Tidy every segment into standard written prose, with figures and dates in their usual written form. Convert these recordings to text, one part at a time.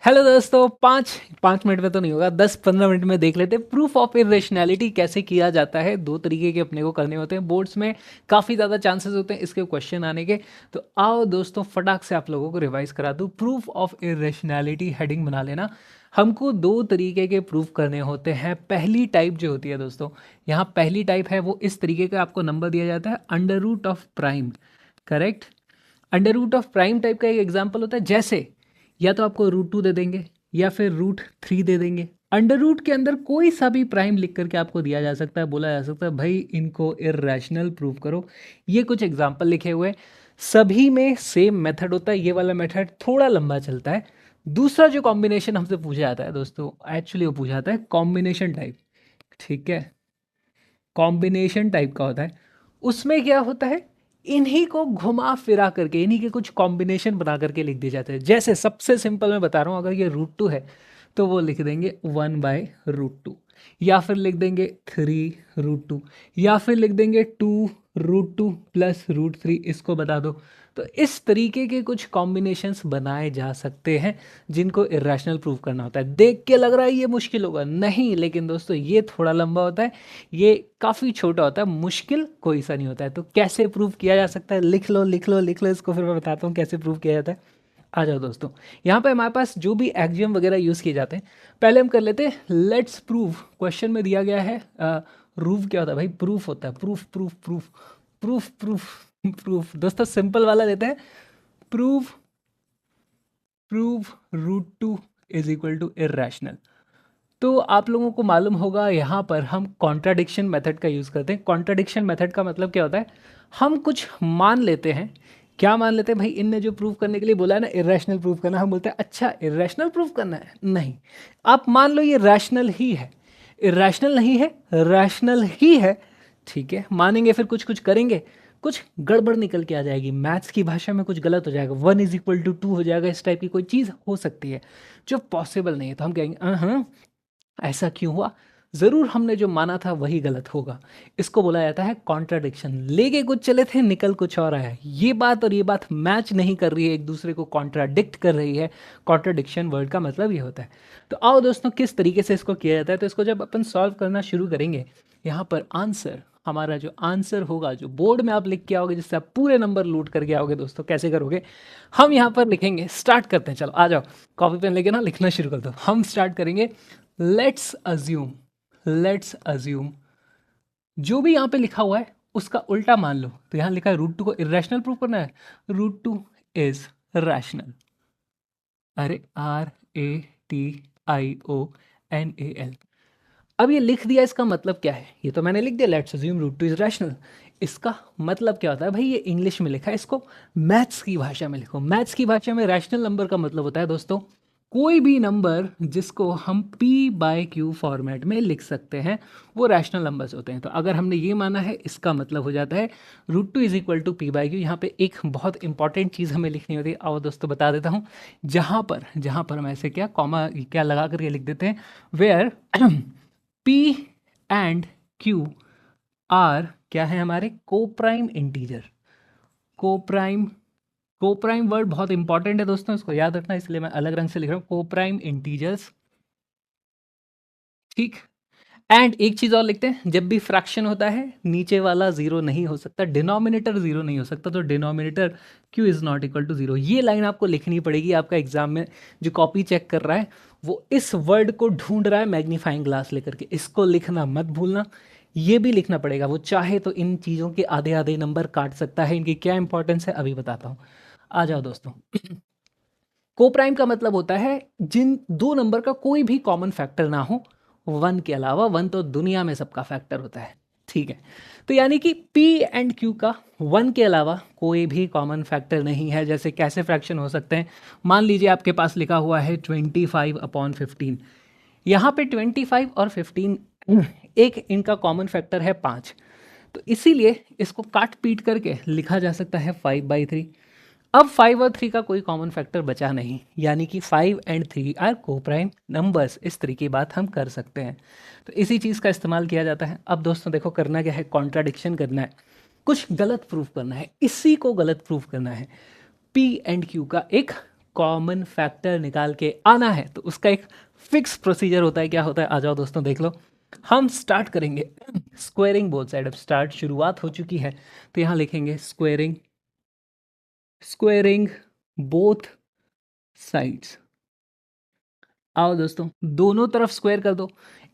Hello दोस्तों, पाँच पाँच मिनट में तो नहीं होगा, 10-15 मिनट में देख लेते हैं प्रूफ ऑफ इरेशनैलिटी कैसे किया जाता है। दो तरीके के अपने को करने होते हैं, बोर्ड्स में काफ़ी ज़्यादा चांसेस होते हैं इसके क्वेश्चन आने के। तो आओ दोस्तों, फटाक से आप लोगों को रिवाइज करा दूँ। प्रूफ ऑफ इरेशनैलिटी हेडिंग बना लेना। हमको दो तरीके के प्रूफ करने होते हैं। पहली टाइप जो होती है दोस्तों, यहाँ पहली टाइप है वो इस तरीके का, आपको नंबर दिया जाता है under root of prime. Correct. Under root of prime type का एक एग्जाम्पल होता है, जैसे या तो आपको रूट 2 दे देंगे या फिर रूट 3 दे देंगे। अंडर रूट के अंदर कोई सा भी प्राइम लिख करके आपको दिया जा सकता है, बोला जा सकता है भाई इनको इररेशनल प्रूव करो। ये कुछ एग्जाम्पल लिखे हुए हैं, सभी में सेम मेथड होता है। ये वाला मेथड थोड़ा लंबा चलता है। दूसरा जो कॉम्बिनेशन हमसे पूछा जाता है दोस्तों, एक्चुअली वो पूछा जाता है कॉम्बिनेशन टाइप। ठीक है, कॉम्बिनेशन टाइप का होता है। उसमें क्या होता है, इन्हीं को घुमा फिरा करके इन्हीं के कुछ कॉम्बिनेशन बना करके लिख दिए जाते हैं। जैसे सबसे सिंपल मैं बता रहा हूँ, अगर ये रूट 2 है तो वो लिख देंगे 1/√2, या फिर लिख देंगे 3√2, या फिर लिख देंगे 2√2 प्लस √3, इसको बता दो। तो इस तरीके के कुछ कॉम्बिनेशंस बनाए जा सकते हैं जिनको इरेशनल प्रूव करना होता है। देख के लग रहा है ये मुश्किल होगा, नहीं, लेकिन दोस्तों ये थोड़ा लंबा होता है, ये काफ़ी छोटा होता है, मुश्किल कोई सा नहीं होता है। तो कैसे प्रूव किया जा सकता है, लिख लो लिख लो लिख लो, इसको फिर मैं बताता हूँ कैसे प्रूव किया जाता है। आ जाओ दोस्तों, यहाँ पे हमारे पास जो भी एक्सियम वगैरह यूज़ किए जाते हैं, पहले हम कर लेते हैं लेट्स प्रूव। क्वेश्चन में दिया गया है प्रूव क्या होता है भाई, प्रूफ होता है, proof proof proof proof proof proof. दोस्तों सिंपल वाला लेते हैं, prove prove √2 is equal to irrational. तो आप लोगों को मालूम होगा, यहाँ पर हम कॉन्ट्राडिक्शन मेथड का यूज़ करते हैं। कॉन्ट्राडिक्शन मेथड का मतलब क्या होता है, हम कुछ मान लेते हैं। क्या मान लेते हैं भाई, इनने जो प्रूव करने के लिए बोला है ना इरेशनल प्रूव करना, हम बोलते हैं अच्छा इरेशनल प्रूव करना है। नहीं, आप मान लो ये रैशनल ही है, इरेशनल नहीं है, रैशनल ही है। ठीक है, मानेंगे, फिर कुछ कुछ करेंगे, कुछ गड़बड़ निकल के आ जाएगी, मैथ्स की भाषा में कुछ गलत हो जाएगा, 1 = 2 हो जाएगा, इस टाइप की कोई चीज़ हो सकती है जो पॉसिबल नहीं है। तो हम कहेंगे हाँ, ऐसा क्यों हुआ, ज़रूर हमने जो माना था वही गलत होगा। इसको बोला जाता है कॉन्ट्राडिक्शन। लेके कुछ चले थे, निकल कुछ और आया। ये बात और ये बात मैच नहीं कर रही है, एक दूसरे को कॉन्ट्राडिक्ट कर रही है। कॉन्ट्राडिक्शन वर्ड का मतलब ये होता है। तो आओ दोस्तों, किस तरीके से इसको किया जाता है। तो इसको जब अपन सॉल्व करना शुरू करेंगे, यहाँ पर आंसर, हमारा जो आंसर होगा, जो बोर्ड में आप लिख के आओगे, जिससे आप पूरे नंबर लूट करके आओगे दोस्तों, कैसे करोगे, हम यहाँ पर लिखेंगे। स्टार्ट करते हैं, चलो आ जाओ, कॉपी पेन लेके ना लिखना शुरू कर दो। हम स्टार्ट करेंगे, लेट्स अज्यूम जो भी यहाँ पे लिखा हुआ है उसका उल्टा मान लो। तो यहाँ लिखा है √2 को इरेशनल प्रूव करना है, √2 इज रैशनल। अरे RATIONAL। अब ये लिख दिया, इसका मतलब क्या है, ये तो मैंने लिख दिया, लेट्स अज्यूम √2 इज रैशनल। इसका मतलब क्या होता है भाई, ये इंग्लिश में लिखा है, इसको मैथ्स की भाषा में लिखो। मैथ्स की भाषा में रैशनल नंबर का मतलब होता है दोस्तों, कोई भी नंबर जिसको हम P/Q फॉर्मेट में लिख सकते हैं, वो रैशनल नंबर्स होते हैं। तो अगर हमने ये माना है, इसका मतलब हो जाता है √2 इज इक्वल टू P/Q। यहाँ पे एक बहुत इंपॉर्टेंट चीज़ हमें लिखनी होती है, आओ दोस्तों बता देता हूँ। जहाँ पर हम ऐसे क्या कॉमा क्या लगा करके लिख देते हैं, where P and Q are क्या है, हमारे coprime integer. Coprime coprime word बहुत इंपॉर्टेंट है दोस्तों, इसको याद रखना, इसलिए मैं अलग रंग से लिख रहा हूँ, कोप्राइम इंटीजर्स। ठीक। एंड एक चीज़ और लिखते हैं, जब भी फ्रैक्शन होता है नीचे वाला जीरो नहीं हो सकता, डिनोमिनेटर जीरो नहीं हो सकता। तो denominator Q is not equal to zero, ये लाइन आपको लिखनी पड़ेगी। आपका एग्जाम में जो कॉपी चेक कर रहा है वो इस वर्ड को ढूंढ रहा है मैग्नीफाइंग ग्लास लेकर के, इसको लिखना मत भूलना। ये भी लिखना पड़ेगा, वो चाहे तो इन चीज़ों के आधे आधे नंबर काट सकता है। इनकी क्या इंपॉर्टेंस है अभी बताता हूँ, आ जाओ दोस्तों। कोप्राइम का मतलब होता है जिन दो नंबर का कोई भी कॉमन फैक्टर ना हो, वन के अलावा। वन तो दुनिया में सबका फैक्टर होता है, ठीक है। तो यानी कि P एंड Q का वन के अलावा कोई भी कॉमन फैक्टर नहीं है। जैसे कैसे फ्रैक्शन हो सकते हैं, मान लीजिए आपके पास लिखा हुआ है 25/15। यहाँ पे 25 और 15 एक इनका कॉमन फैक्टर है 5। तो इसीलिए इसको काट पीट करके लिखा जा सकता है 5/3। अब 5 और 3 का कोई कॉमन फैक्टर बचा नहीं, यानी कि 5 एंड 3 आर कोप्राइम नंबर्स। इस तरह की बात हम कर सकते हैं। तो इसी चीज़ का इस्तेमाल किया जाता है। अब दोस्तों देखो, करना क्या है, कॉन्ट्राडिक्शन करना है, कुछ गलत प्रूफ करना है, इसी को गलत प्रूफ करना है। P एंड Q का एक कॉमन फैक्टर निकाल के आना है तो उसका एक फिक्स प्रोसीजर होता है। क्या होता है, आ जाओ दोस्तों देख लो। हम स्टार्ट करेंगे स्क्वेयरिंग बोथ साइड। अब स्टार्ट शुरुआत हो चुकी है तो यहाँ लिखेंगे स्क्वेयरिंग, स्क्वेयरिंग बोथ साइड्स। आओ दोस्तों दोनों तरफ स्क्वायर कर दो।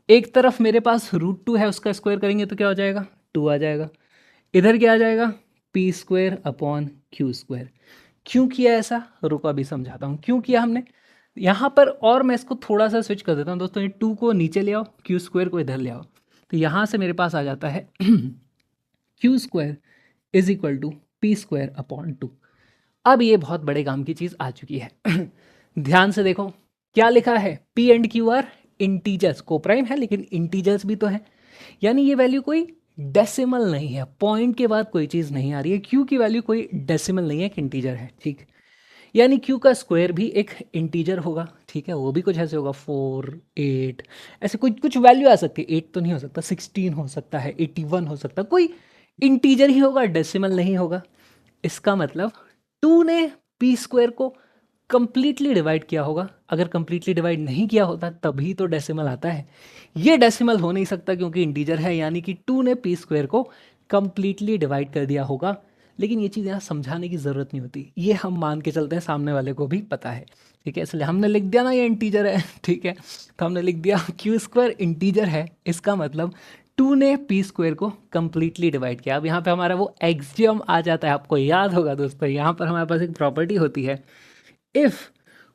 एक तरफ मेरे पास √2 है, उसका स्क्वायर करेंगे तो क्या हो जाएगा, 2 आ जाएगा। इधर क्या आ जाएगा, P square upon Q square. क्यों किया ऐसा, रुको अभी समझाता हूँ क्यों किया हमने यहाँ पर। और मैं इसको थोड़ा सा स्विच कर देता हूँ दोस्तों, ये 2 को नीचे ले आओ, क्यू स्क्वायर को इधर ले आओ। तो यहाँ से मेरे पास आ जाता है Q square is equal to P square upon 2। अब ये बहुत बड़े काम की चीज़ आ चुकी है ध्यान से देखो क्या लिखा है, P and Q are integers, coprime है लेकिन इंटीजर्स भी तो है, यानी ये वैल्यू कोई डेसिमल नहीं है, पॉइंट के बाद कोई चीज़ नहीं आ रही है। Q की वैल्यू कोई डेसिमल नहीं है, एक इंटीजर है, ठीक। यानी Q का स्क्वायर भी एक इंटीजर होगा, ठीक है, वो भी कुछ ऐसे होगा 4, 8, ऐसे कुछ कुछ वैल्यू आ सकती है। 8 तो नहीं हो सकता, 16 हो सकता है, 81 हो सकता है, कोई इंटीजर ही होगा, डेसिमल नहीं होगा। इसका मतलब 2 ने पी स्क्वायर को कंप्लीटली डिवाइड किया होगा। अगर कंप्लीटली डिवाइड नहीं किया होता तभी तो डेसिमल आता है। ये डेसिमल हो नहीं सकता क्योंकि इंटीजर है, यानी कि 2 ने पी स्क्वायर को कंप्लीटली डिवाइड कर दिया होगा। लेकिन ये चीज़ यहाँ समझाने की ज़रूरत नहीं होती, ये हम मान के चलते हैं, सामने वाले को भी पता है, ठीक है। इसलिए हमने लिख दिया ना ये इंटीजर है, ठीक है, तो हमने लिख दिया क्यू स्क्वायर इंटीजर है, इसका मतलब 2 ने पी स्क्वायर को कंप्लीटली डिवाइड किया। अब यहाँ पे हमारा वो एक्सियम आ जाता है, आपको याद होगा दोस्तों, यहाँ पर हमारे पास एक प्रॉपर्टी होती है, इफ़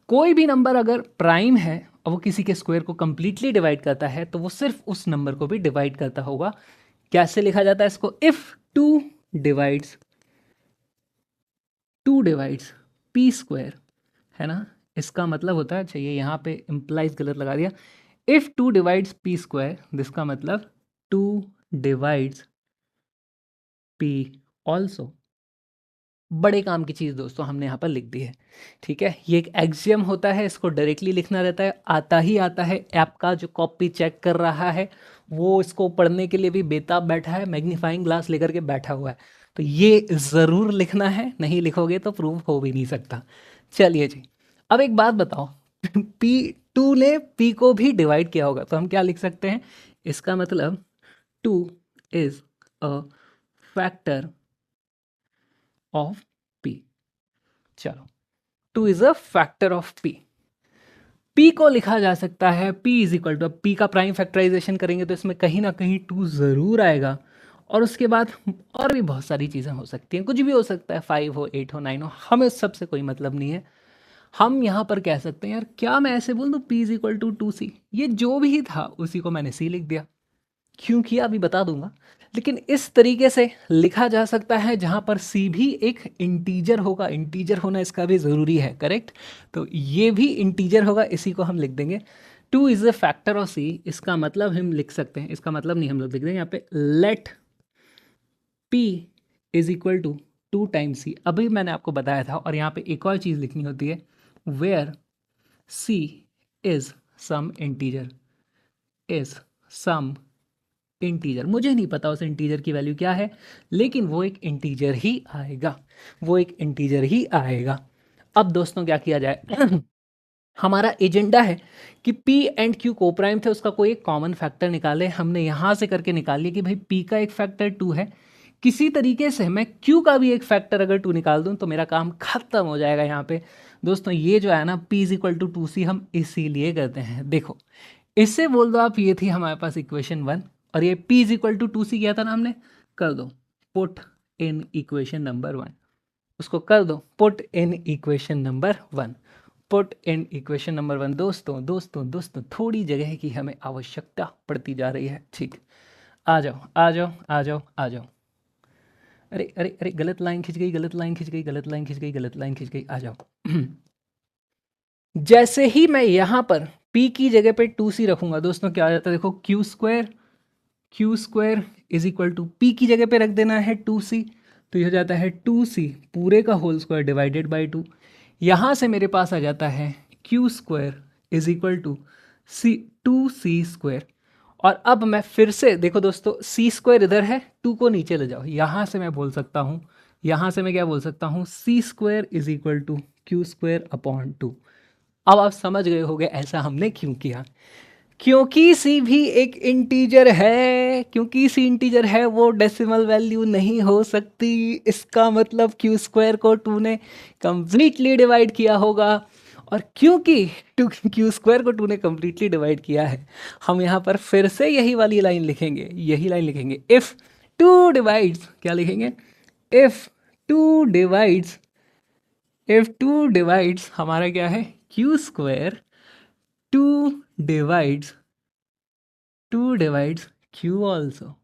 कोई भी नंबर अगर प्राइम है और वो किसी के स्क्वायर को कंप्लीटली डिवाइड करता है तो वो सिर्फ उस नंबर को भी डिवाइड करता होगा। कैसे लिखा जाता है इसको, इफ़ 2 डिवाइड्स पी स्क्वायर, है ना, इसका मतलब होता है, चाहिए यहाँ पे इम्प्लाइज गलत लगा दिया, इफ़ 2 डिवाइड्स पी स्क्वायर, जिसका मतलब 2 डिवाइड्स पी ऑल्सो। बड़े काम की चीज़ दोस्तों हमने यहाँ पर लिख दी है, ठीक है। ये एक एक्सियम होता है, इसको डायरेक्टली लिखना रहता है, आता ही आता है। ऐप का जो कॉपी चेक कर रहा है वो इसको पढ़ने के लिए भी बेताब बैठा है, मैग्नीफाइंग ग्लास लेकर के बैठा हुआ है, तो ये ज़रूर लिखना है, नहीं लिखोगे तो प्रूफ हो भी नहीं सकता। चलिए जी, अब एक बात बताओ पी 2 ने पी को भी डिवाइड किया होगा तो हम क्या लिख सकते हैं, इसका मतलब 2 is a factor of P. चलो, 2 is a factor of P. P को लिखा जा सकता है पी इज इक्वल टू, अब पी का प्राइम फैक्टराइजेशन करेंगे तो इसमें कहीं ना कहीं 2 ज़रूर आएगा, और उसके बाद और भी बहुत सारी चीज़ें हो सकती हैं, कुछ भी हो सकता है, 5 हो, 8 हो, 9 हो, हमें उस सबसे कोई मतलब नहीं है। हम यहाँ पर कह सकते हैं यार, क्या मैं ऐसे बोल दूँ P is equal to 2c, ये जो भी था उसी को मैंने सी लिख दिया। क्यों किया अभी बता दूंगा, लेकिन इस तरीके से लिखा जा सकता है जहाँ पर सी भी एक इंटीजर होगा, इंटीजर होना इसका भी ज़रूरी है, करेक्ट। तो ये भी इंटीजर होगा, इसी को हम लिख देंगे 2 इज़ अ फैक्टर ऑफ सी। इसका मतलब हम लिख सकते हैं, इसका मतलब नहीं हम लोग लिख देंगे यहाँ पे, let P is equal to 2 times C. अभी मैंने आपको बताया था, और यहाँ पे एक और चीज़ लिखनी होती है, where C is some integer, is some integer. मुझे नहीं पता उस इंटीजर की वैल्यू क्या है, लेकिन वो एक इंटीजर ही आएगा, वो एक इंटीजर ही आएगा। अब दोस्तों क्या किया जाए हमारा एजेंडा है कि P एंड Q कोप्राइम थे, उसका कोई एक कॉमन फैक्टर निकाले। हमने यहाँ से करके निकाल लिया कि भाई P का एक फैक्टर 2 है, किसी तरीके से मैं Q का भी एक फैक्टर अगर 2 निकाल दूँ तो मेरा काम खत्म हो जाएगा। यहाँ पे दोस्तों ये जो है ना P is equal to 2c हम इसीलिए करते हैं। देखो इससे बोल दो आप, ये थी हमारे पास इक्वेशन 1, और ये P is equal to 2c किया था ना हमने, कर दो पुट इन इक्वेशन नंबर 1, उसको कर दो put in equation number 1, put in equation number 1। दोस्तों दोस्तों दोस्तों थोड़ी जगह की हमें आवश्यकता पड़ती जा रही है, ठीक। आ जाओ आ जाओ आ जाओ आ जाओ, अरे अरे अरे गलत लाइन खिंच गई, गलत लाइन खिंच गई, गलत लाइन खिंच गई, गलत लाइन खिंच गई, आ जाओ जैसे ही मैं यहाँ पर P की जगह पे 2c रखूंगा दोस्तों, क्या आ जाता है, देखो Q square is equal to P की जगह पे रख देना है 2c, तो ये हो जाता है 2c पूरे का होल स्क्वायर डिवाइडेड बाई 2। यहाँ से मेरे पास आ जाता है Q square is equal to 2c square. और अब मैं फिर से देखो दोस्तों, सी स्क्वायर इधर है, 2 को नीचे ले जाओ, यहाँ से मैं बोल सकता हूँ, यहाँ से मैं क्या बोल सकता हूँ, C square is equal to q²/2। अब आप समझ गए होंगे ऐसा हमने क्यों किया। क्योंकि सी भी एक इंटीजर है, क्योंकि सी इंटीजर है वो डेसिमल वैल्यू नहीं हो सकती। इसका मतलब q² को 2 ने कंप्लीटली डिवाइड किया होगा। और क्योंकि q² को 2 ने कंप्लीटली डिवाइड किया है, हम यहाँ पर फिर से यही वाली लाइन लिखेंगे, यही लाइन लिखेंगे। इफ 2 डिवाइड्स, क्या लिखेंगे? इफ 2 डिवाइड्स, इफ 2 डिवाइड्स हमारा क्या है? q², 2 divides, 2 divides q also,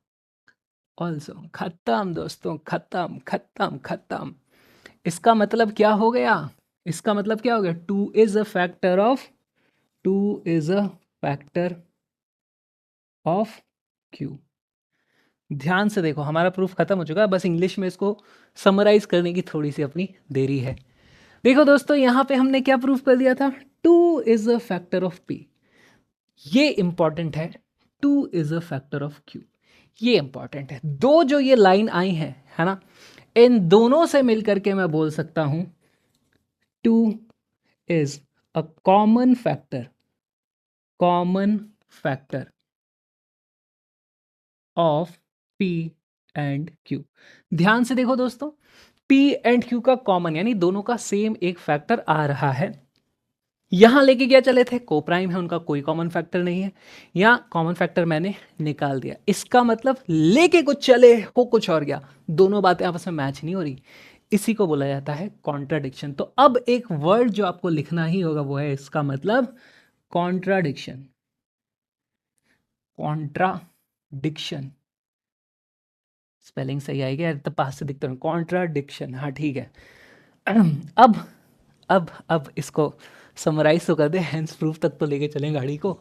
also. खत्म दोस्तों, खत्म खत्म खत्म। इसका मतलब क्या हो गया? इसका मतलब क्या हो गया? 2 is a factor of, 2 is a factor of q। ध्यान से देखो, हमारा प्रूफ खत्म हो चुका है, बस इंग्लिश में इसको समराइज करने की थोड़ी सी अपनी देरी है। देखो दोस्तों, यहाँ पे हमने क्या प्रूफ कर दिया था? 2 is a factor of p। ये इंपॉर्टेंट है, 2 is a factor of q। ये इंपॉर्टेंट है। दो जो ये लाइन आई है ना, इन दोनों से मिलकर के मैं बोल सकता हूं 2 is a common factor, common factor of p and q। ध्यान से देखो दोस्तों, p एंड q का कॉमन यानी दोनों का सेम एक फैक्टर आ रहा है। यहां लेके क्या चले थे? कोप्राइम है, उनका कोई कॉमन फैक्टर नहीं है। यहां कॉमन फैक्टर मैंने निकाल दिया। इसका मतलब लेके कुछ चले हो कुछ और गया, दोनों बातें आपस में मैच नहीं हो रही। इसी को बोला जाता है कॉन्ट्राडिक्शन। तो अब एक वर्ड जो आपको लिखना ही होगा वो है इसका मतलब कॉन्ट्राडिक्शन, कॉन्ट्राडिक्शन। स्पेलिंग सही आएगी यार, तो पास से दिखता हूँ। कॉन्ट्राडिक्शन, हाँ ठीक है। अब अब इसको समराइज तो कर दे, हैंड्स प्रूफ तक तो लेके चलें गाड़ी को।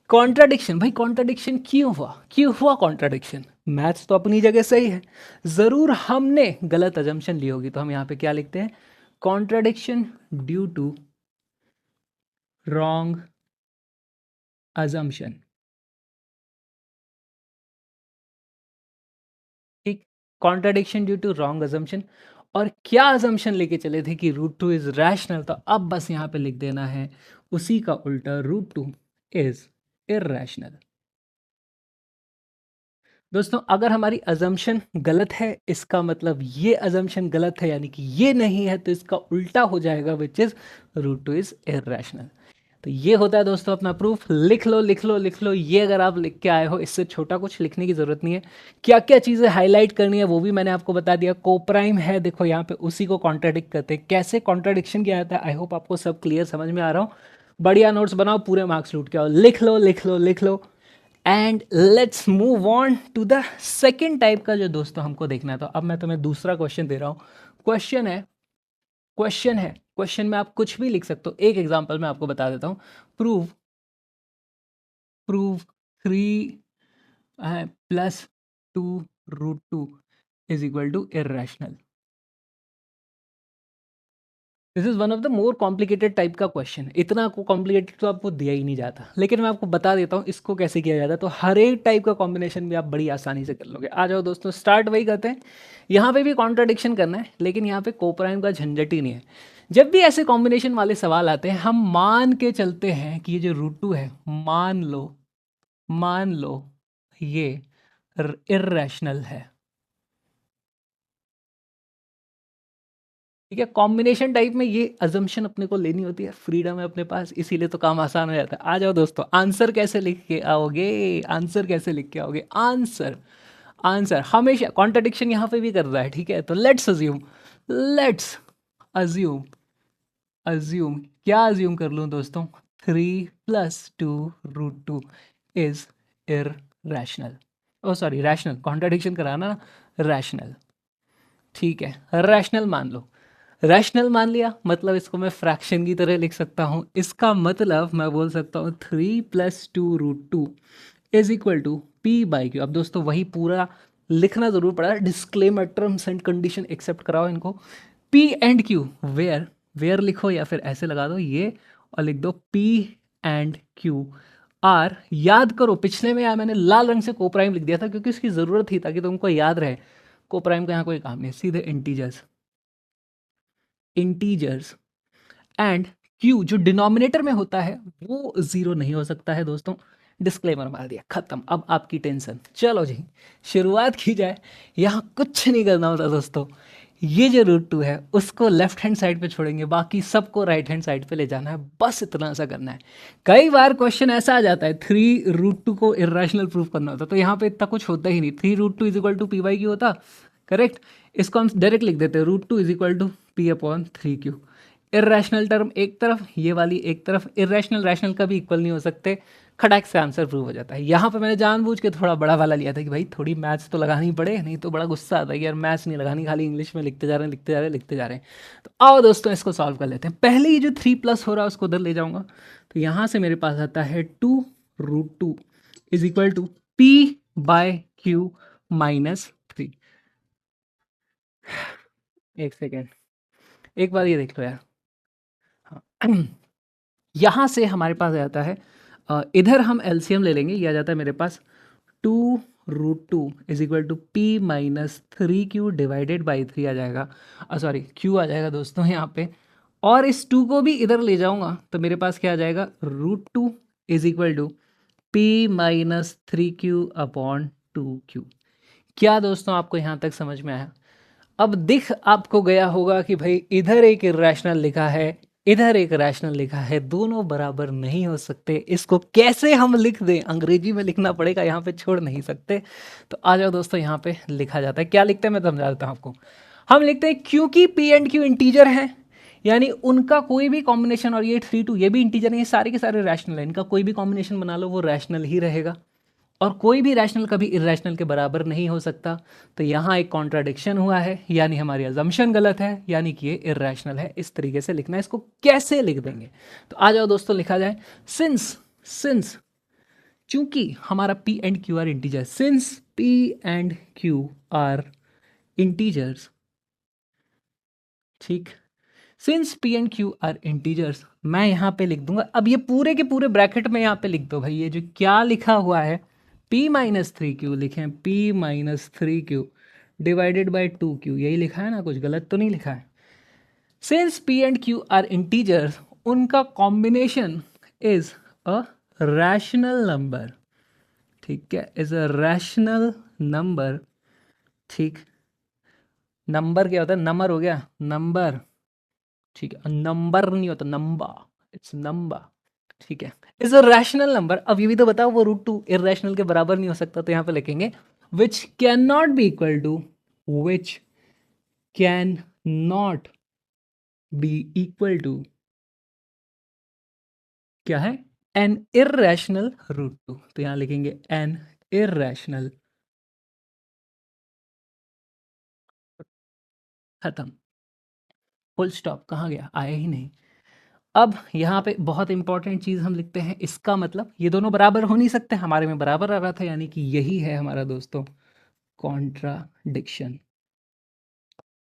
कॉन्ट्राडिक्शन, भाई कॉन्ट्राडिक्शन क्यों हुआ? क्यों हुआ कॉन्ट्राडिक्शन? मैथ्स तो अपनी जगह सही है, जरूर हमने गलत अजम्पशन ली होगी। तो हम यहाँ पे क्या लिखते हैं? Contradiction due to wrong assumption. ठीक, contradiction due to wrong assumption. और क्या अजम्पशन लेके चले थे कि √2 इज रैशनल? तो अब बस यहाँ पे लिख देना है उसी का उल्टा, √2 इज इर्रेशनल। दोस्तों, अगर हमारी अजम्पशन गलत है, इसका मतलब ये अजम्पशन गलत है, यानी कि ये नहीं है, तो इसका उल्टा हो जाएगा, विच इज √2 इज इर्रेशनल। तो ये होता है दोस्तों अपना प्रूफ। लिख लो लिख लो लिख लो, ये अगर आप लिख के आए हो, इससे छोटा कुछ लिखने की जरूरत नहीं है। क्या क्या चीज़ें हाईलाइट करनी है वो भी मैंने आपको बता दिया। कोप्राइम है, देखो यहाँ पे उसी को कॉन्ट्राडिक्ट करते हैं। कैसे कॉन्ट्राडिक्शन किया जाता है, आई होप आपको सब क्लियर समझ में आ रहा हो। बढ़िया नोट्स बनाओ, पूरे मार्क्स लूट के आओ। लिख लो लिख लो लिख लो। And let's move on to the second type का जो दोस्तों हमको देखना है। तो अब मैं तुम्हें दूसरा क्वेश्चन दे रहा हूँ। क्वेश्चन है, क्वेश्चन है, क्वेश्चन में आप कुछ भी लिख सकते हो। एक एग्जांपल मैं आपको बता देता हूँ। Prove, prove 3 plus 2√2 is equal to irrational. This is one of the more complicated type का क्वेश्चन। इतना को कॉम्प्लिकेटेड तो आपको दिया ही नहीं जाता, लेकिन मैं आपको बता देता हूँ इसको कैसे किया जाता है। तो हर एक टाइप का कॉम्बिनेशन भी आप बड़ी आसानी से कर लोगे। आ जाओ दोस्तों, स्टार्ट वही करते हैं। यहाँ पे भी कॉन्ट्राडिक्शन करना है, लेकिन यहाँ पे कोप्राइम का झंझट ही नहीं है। जब भी ऐसे कॉम्बिनेशन वाले सवाल आते हैं, हम मान के चलते हैं कि ये जो √2 है, मान लो, मान लो ये इर्रेशनल है। ठीक है, कॉम्बिनेशन टाइप में ये अजम्पशन अपने को लेनी होती है, फ्रीडम है अपने पास, इसीलिए तो काम आसान हो जाता है। आ जाओ दोस्तों, आंसर कैसे लिख के आओगे? आंसर कैसे लिख के आओगे? आंसर, आंसर हमेशा कॉन्ट्रडिक्शन यहाँ पे भी कर रहा है। ठीक है, तो let's assume, let's assume, assume क्या अज्यूम कर लूँ दोस्तों? 3 + 2√2 is irrational. Oh sorry, rational, contradiction कराना ना, रैशनल। ठीक है, रैशनल मान लो। रैशनल मान लिया, मतलब इसको मैं फ्रैक्शन की तरह लिख सकता हूँ। इसका मतलब मैं बोल सकता हूँ 3 + 2√2 इज इक्वल टू p/q। अब दोस्तों वही पूरा लिखना जरूर पड़ा, disclaimer, terms and condition accept कराओ इनको। p and q, where, where लिखो या फिर ऐसे लगा दो ये और लिख दो p एंड q आर। याद करो, पिछले में यार मैंने लाल रंग से कोप्राइम लिख दिया था क्योंकि इसकी जरूरत थी, ताकि तुमको याद रहे। कोप्राइम का यहाँ कोई काम नहीं, सीधे इंटीजर्स, इंटीजर्स। एंड क्यू जो डिनोमिनेटर में होता है वो जीरो नहीं हो सकता है दोस्तों। डिस्क्लेमर मार दिया, खत्म। अब आपकी टेंशन, चलो जी शुरुआत की जाए। यहाँ कुछ नहीं करना होता दोस्तों, ये जो रूट टू है उसको लेफ्ट हैंड साइड पे छोड़ेंगे, बाकी सबको राइट हैंड साइड पे ले जाना है, बस इतना सा करना है। कई बार क्वेश्चन ऐसा आ जाता है 3√2 को इरेशनल प्रूफ करना होता, तो यहाँ पे इतना कुछ होता ही नहीं। 3√2 is equal to P by Q होता, करेक्ट। इसको हम डायरेक्ट लिख देते हैं, √2 is equal to P upon 3Q। Irrational term एक तरफ, ये वाली एक तरफ, इरेशनल रैशनल कभी इक्वल नहीं हो सकते, खटाक से आंसर प्रूव हो जाता है। यहाँ पे मैंने जानबूझ के थोड़ा बड़ा वाला लिया था कि भाई थोड़ी मैथ्स तो लगानी पड़े, नहीं तो बड़ा गुस्सा आता है कि यार मैथ्स नहीं लगानी, खाली इंग्लिश में लिखते जा रहे हैं लिखते जा रहे हैं लिखते जा रहे हैं। तो आओ दोस्तों इसको सॉल्व कर लेते हैं। पहले ये जो 3+ हो रहा है उसको उधर ले जाऊंगा, तो यहाँ से मेरे पास आता है 2√2 is equal to P by Q minus 3। एक सेकेंड, एक बार ये देख लो यार। हाँ यहाँ से हमारे पास आ जाता है, इधर हम एलसीएम ले लेंगे, ये आ जाता है मेरे पास 2√2 is equal to P minus 3Q divided by 3 आ जाएगा, सॉरी Q आ जाएगा दोस्तों यहाँ पे। और इस 2 को भी इधर ले जाऊंगा तो मेरे पास क्या आ जाएगा, √2 is equal to P minus 3Q upon 2Q। क्या दोस्तों आपको यहाँ तक समझ में आया? अब दिख आपको गया होगा कि भाई इधर एक इरेशनल लिखा है, इधर एक रैशनल लिखा है, दोनों बराबर नहीं हो सकते। इसको कैसे हम लिख दें, अंग्रेजी में लिखना पड़ेगा, यहाँ पे छोड़ नहीं सकते। तो आ जाओ दोस्तों, यहाँ पे लिखा जाता है, क्या लिखते हैं मैं समझा देता हूँ आपको। हम लिखते हैं क्योंकि पी एंड क्यू इंटीजर हैं, यानी उनका कोई भी कॉम्बिनेशन, और ये 3 2 ये भी इंटीजर है, ये सारे के सारे रैशनल है, इनका कोई भी कॉम्बिनेशन बना लो वो रैशनल ही रहेगा, और कोई भी रैशनल कभी इरेशनल के बराबर नहीं हो सकता। तो यहाँ एक कॉन्ट्राडिक्शन हुआ है, यानी हमारी अजम्पशन गलत है, यानी कि ये इरेशनल है। इस तरीके से लिखना है, इसको कैसे लिख देंगे? तो आ जाओ दोस्तों लिखा जाए, सिंस चूंकि हमारा P and Q are integer, since P and Q are integers, ठीक, since P and Q are integers, मैं यहाँ पे लिख दूंगा। अब ये पूरे के पूरे ब्रैकेट में यहाँ पे लिख दो भाई, ये जो क्या लिखा हुआ है P-3Q लिखें, P-3Q डिवाइडेड बाई 2Q, यही लिखा है ना, कुछ गलत तो नहीं लिखा है। Since P and Q are integers, उनका combination is a rational number, ठीक है, इज अ रैशनल नंबर, ठीक। नंबर क्या होता है, नंबर हो गया, नंबर, ठीक है, नंबर नहीं होता, नंबर, इट्स नंबर, ठीक है, इज अ रैशनल नंबर। अब ये भी तो बताओ, वो √2 इरेशनल के बराबर नहीं हो सकता, तो यहाँ पे लिखेंगे which can not be equal to, which can not be equal to, क्या है, एन इरेशनल √2। तो यहाँ लिखेंगे एन इरेशनल, खत्म, फुल स्टॉप। कहाँ गया, आया ही नहीं। अब यहाँ पे बहुत इंपॉर्टेंट चीज़ हम लिखते हैं, इसका मतलब ये दोनों बराबर हो नहीं सकते, हमारे में बराबर आ रहा था, यानी कि यही है हमारा दोस्तों कॉन्ट्राडिक्शन,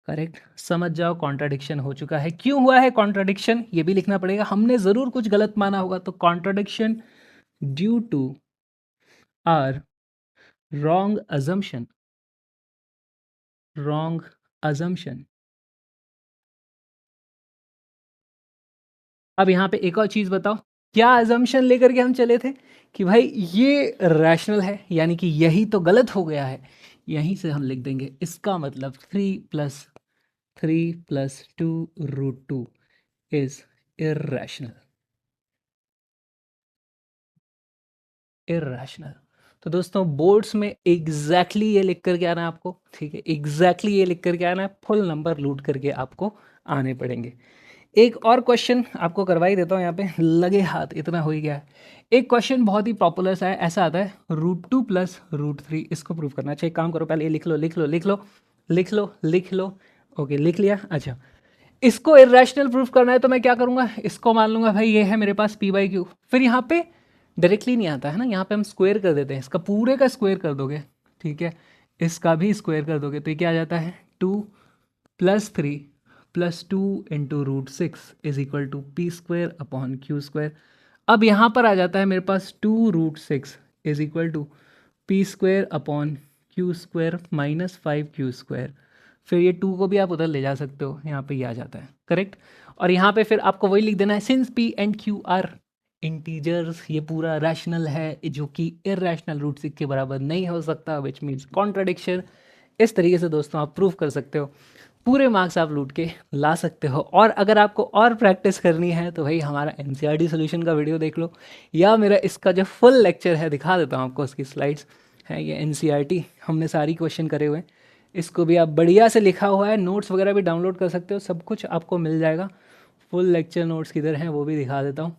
करेक्ट। समझ जाओ कॉन्ट्राडिक्शन हो चुका है। क्यों हुआ है कॉन्ट्राडिक्शन, ये भी लिखना पड़ेगा, हमने ज़रूर कुछ गलत माना होगा। तो contradiction due to our wrong assumption, wrong assumption. अब यहाँ पे एक और चीज़ बताओ, क्या अजम्पशन लेकर के हम चले थे कि भाई ये रैशनल है, यानी कि यही तो गलत हो गया है, यहीं से हम लिख देंगे इसका मतलब 3+2√2 इज इरेशनल, इरेशनल। तो दोस्तों बोर्ड्स में एग्जैक्टली ये लिख करके आना है आपको, ठीक है, एग्जैक्टली ये लिख करके आना है, फुल नंबर लूट करके आपको आने पड़ेंगे। एक और क्वेश्चन आपको करवा ही देता हूँ, यहाँ पे लगे हाथ, इतना हो ही गया है। एक क्वेश्चन बहुत ही पॉपुलर सा है, ऐसा आता है √2 + √3, इसको प्रूव करना चाहिए। काम करो, पहले ये लिख लो लिख लो लिख लो लिख लो लिख लो, ओके लिख लिया। अच्छा, इसको इरेशनल प्रूफ करना है तो मैं क्या करूँगा, इसको मान लूँगा भाई ये है मेरे पास P/Q, फिर यहाँ पे डायरेक्टली नहीं आता है ना, यहाँ पे हम स्क्वायर कर देते हैं, इसका पूरे का स्क्वायर कर दोगे, ठीक है, इसका भी स्क्वायर कर दोगे, तो ये क्या आ जाता है 2+3 +2 into √6 is equal to P² upon Q²। अब यहाँ पर आ जाता है मेरे पास 2√6 is equal to P² upon Q² -5Q²। फिर ये 2 को भी आप उधर ले जा सकते हो, यहाँ पे ये आ जाता है, करेक्ट। और यहाँ पे फिर आपको वही लिख देना है, since P and Q are integers, ये पूरा रैशनल है जो कि इरेशनल रूट 6 के बराबर नहीं हो सकता, विच मीन्स कॉन्ट्राडिक्शन। इस तरीके से दोस्तों आप प्रूव कर सकते हो, पूरे मार्क्स आप लूट के ला सकते हो। और अगर आपको और प्रैक्टिस करनी है तो भाई हमारा एनसीईआरटी सॉल्यूशन का वीडियो देख लो, या मेरा इसका जो फुल लेक्चर है दिखा देता हूँ आपको, उसकी स्लाइड्स है, ये एनसीईआरटी हमने सारी क्वेश्चन करे हुए हैं, इसको भी आप बढ़िया से लिखा हुआ है, नोट्स वगैरह भी डाउनलोड कर सकते हो, सब कुछ आपको मिल जाएगा। फुल लेक्चर नोट्स किधर हैं वो भी दिखा देता हूँ।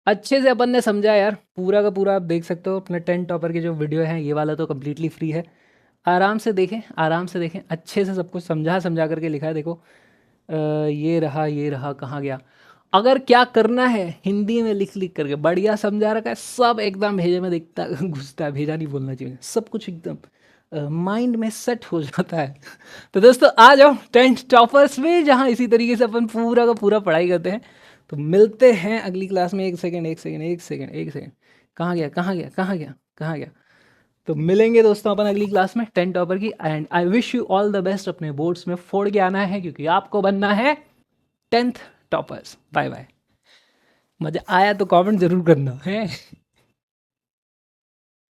अच्छे से अपन ने समझा यार, पूरा का पूरा आप देख सकते हो अपने 10 टॉपर के जो वीडियो हैं, ये वाला तो कम्प्लीटली फ्री है, आराम से देखें, आराम से देखें, अच्छे से सब कुछ समझा समझा करके लिखा है। देखो ये रहा कहाँ गया। अगर क्या करना है हिंदी में लिख लिख करके बढ़िया समझा रखा है, सब एकदम भेजे में दिखता घुसता है, भेजा नहीं बोलना चाहिए, सब कुछ एकदम माइंड में सेट हो जाता है। तो दोस्तों आ जाओ 10 टॉपर्स में, जहाँ इसी तरीके से अपन पूरा का पूरा पढ़ाई करते हैं। तो मिलते हैं अगली क्लास में। एक सेकेंड एक सेकेंड एक सेकेंड एक सेकेंड, कहाँ गया कहाँ गया कहाँ गया कहाँ गया। तो मिलेंगे दोस्तों अपन अगली क्लास में 10 टॉपर की। And I wish you all the best, अपने बोर्ड्स में फोड़ के आना है क्योंकि आपको बनना है 10th टॉपर्स। Bye bye. मजा आया तो कमेंट जरूर करना है।